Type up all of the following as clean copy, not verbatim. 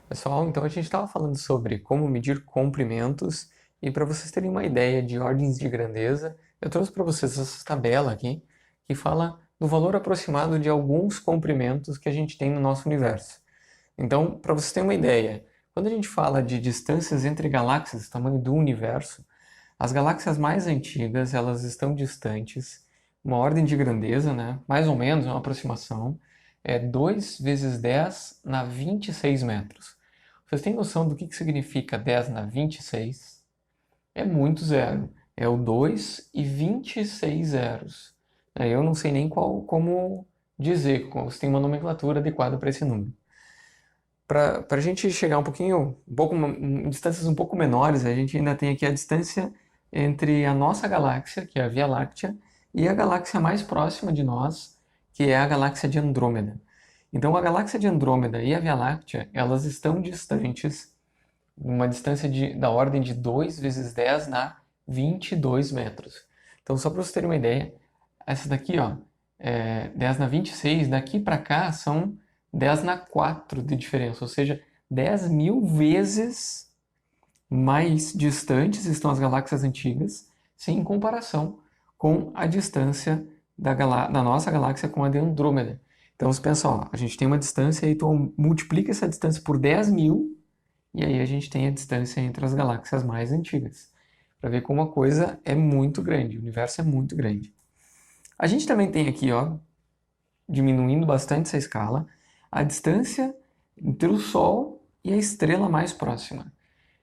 Pessoal, então a gente estava falando sobre como medir comprimentos e para vocês terem uma ideia de ordens de grandeza, eu trouxe para vocês essa tabela aqui que fala do valor aproximado de alguns comprimentos que a gente tem no nosso universo. Então, para vocês terem uma ideia, quando a gente fala de distâncias entre galáxias, tamanho do universo, as galáxias mais antigas, elas estão distantes, uma ordem de grandeza, né? Mais ou menos, uma aproximação, é 2 vezes 10 na 26 metros. Vocês têm noção do que significa 10 na 26? É muito zero. É o 2 e 26 zeros. Eu não sei nem como dizer, se tem uma nomenclatura adequada para esse número. Para a gente chegar em distâncias um pouco menores, a gente ainda tem aqui a distância entre a nossa galáxia, que é a Via Láctea, e a galáxia mais próxima de nós, que é a galáxia de Andrômeda. Então, a galáxia de Andrômeda e a Via Láctea, elas estão distantes, uma distância da ordem de 2 vezes 10 na 22 metros. Então, só para vocês terem uma ideia, essa daqui, ó, 10 na 26, daqui para cá são 10 na 4 de diferença, ou seja, 10 mil vezes mais distantes estão as galáxias antigas, sem comparação com a distância da nossa galáxia com a de Andrômeda. Então você pensa, ó, a gente tem uma distância e tu multiplica essa distância por 10 mil e aí a gente tem a distância entre as galáxias mais antigas. Para ver como a coisa é muito grande, o universo é muito grande. A gente também tem aqui, ó, diminuindo bastante essa escala, a distância entre o Sol e a estrela mais próxima.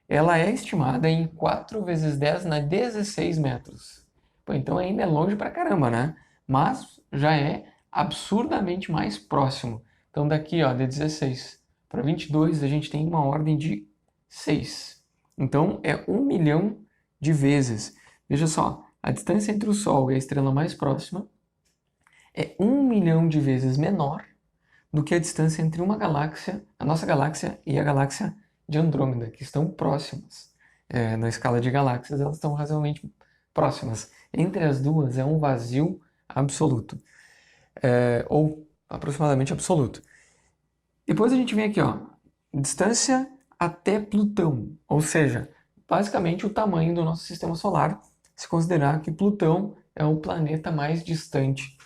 Ela é estimada em 4 vezes 10 na 16 metros. Pô, então ainda é longe pra caramba, né? Mas já é absurdamente mais próximo. Então daqui, ó, de 16 para 22, a gente tem uma ordem de 6. Então é 1 milhão de vezes. Veja só, a distância entre o Sol e a estrela mais próxima é 1 milhão de vezes menor do que a distância entre uma galáxia, a nossa galáxia e a galáxia de Andrômeda, que estão próximas. Na escala de galáxias, elas estão razoavelmente próximas. Entre as duas é um vazio absoluto, ou aproximadamente absoluto. Depois a gente vem aqui, ó, distância até Plutão, ou seja, basicamente o tamanho do nosso sistema solar, se considerar que Plutão é o planeta mais distante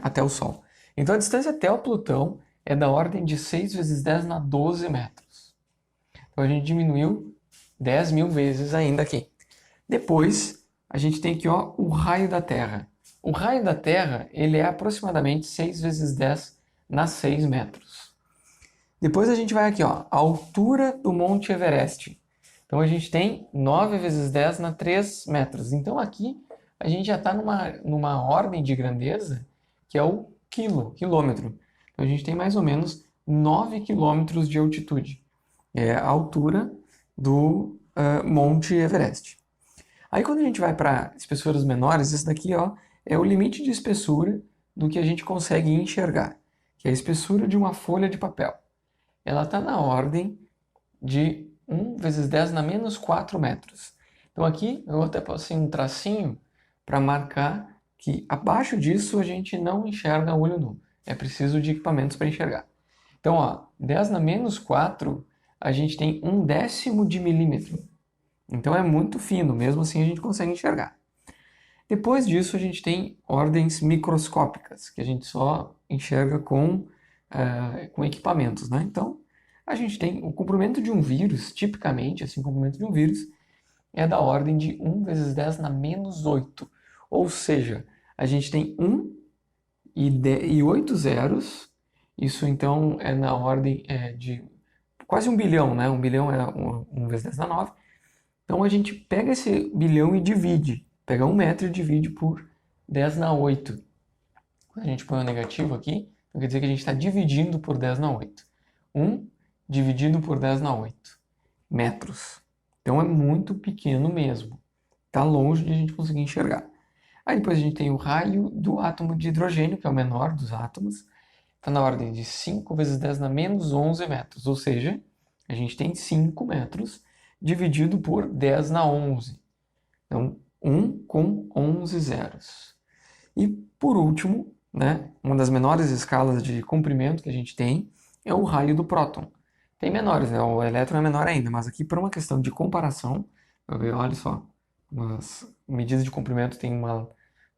até o Sol. Então a distância até o Plutão é da ordem de 6 vezes 10 na 12 metros. Então a gente diminuiu 10 mil vezes ainda aqui. Depois a gente tem aqui, ó, o raio da Terra. O raio da Terra ele é aproximadamente 6 vezes 10 na 6 metros. Depois a gente vai aqui, ó, a altura do Monte Everest. Então a gente tem 9 vezes 10 na 3 metros. Então aqui a gente já está numa ordem de grandeza que é o quilômetro. Então a gente tem mais ou menos 9 quilômetros de altitude. É a altura do Monte Everest. Aí quando a gente vai para espessuras menores, esse daqui, ó, é o limite de espessura do que a gente consegue enxergar, que é a espessura de uma folha de papel. Ela está na ordem de 1 vezes 10 na menos 4 metros. Então aqui eu até passei um tracinho para marcar que abaixo disso a gente não enxerga a olho nu. É preciso de equipamentos para enxergar. Então, ó, 10 na menos 4, a gente tem 1/10 de milímetro. Então é muito fino, mesmo assim a gente consegue enxergar. Depois disso a gente tem ordens microscópicas, que a gente só enxerga com equipamentos, né? Então, a gente tem o comprimento de um vírus, tipicamente, assim, o comprimento de um vírus é da ordem de 1 vezes 10 na menos 8. Ou seja, a gente tem 1 e 8 zeros, isso então é na ordem de quase 1 bilhão, né? 1 bilhão é 1 vezes 10 na 9. Então a gente pega esse bilhão e divide, pega 1 metro e divide por 10 na 8. Quando a gente põe o negativo aqui, então quer dizer que a gente está dividindo por 10 na 8. 1 dividido por 10 na 8 metros. Então é muito pequeno mesmo. Está longe de a gente conseguir enxergar. Aí depois a gente tem o raio do átomo de hidrogênio, que é o menor dos átomos. Está na ordem de 5 vezes 10 na menos 11 metros. Ou seja, a gente tem 5 metros dividido por 10 na 11. Então, 1 com 11 zeros. E por último, né, uma das menores escalas de comprimento que a gente tem é o raio do próton. Tem menores, né? O elétron é menor ainda, mas aqui por uma questão de comparação, eu vejo, olha só, as medidas de comprimento têm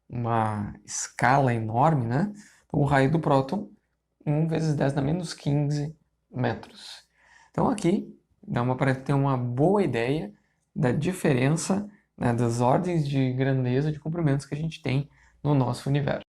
uma escala enorme, né? Então, o raio do próton, 1 vezes 10 na menos 15 metros. Então aqui dá para ter uma boa ideia da diferença, né, das ordens de grandeza de comprimentos que a gente tem no nosso universo.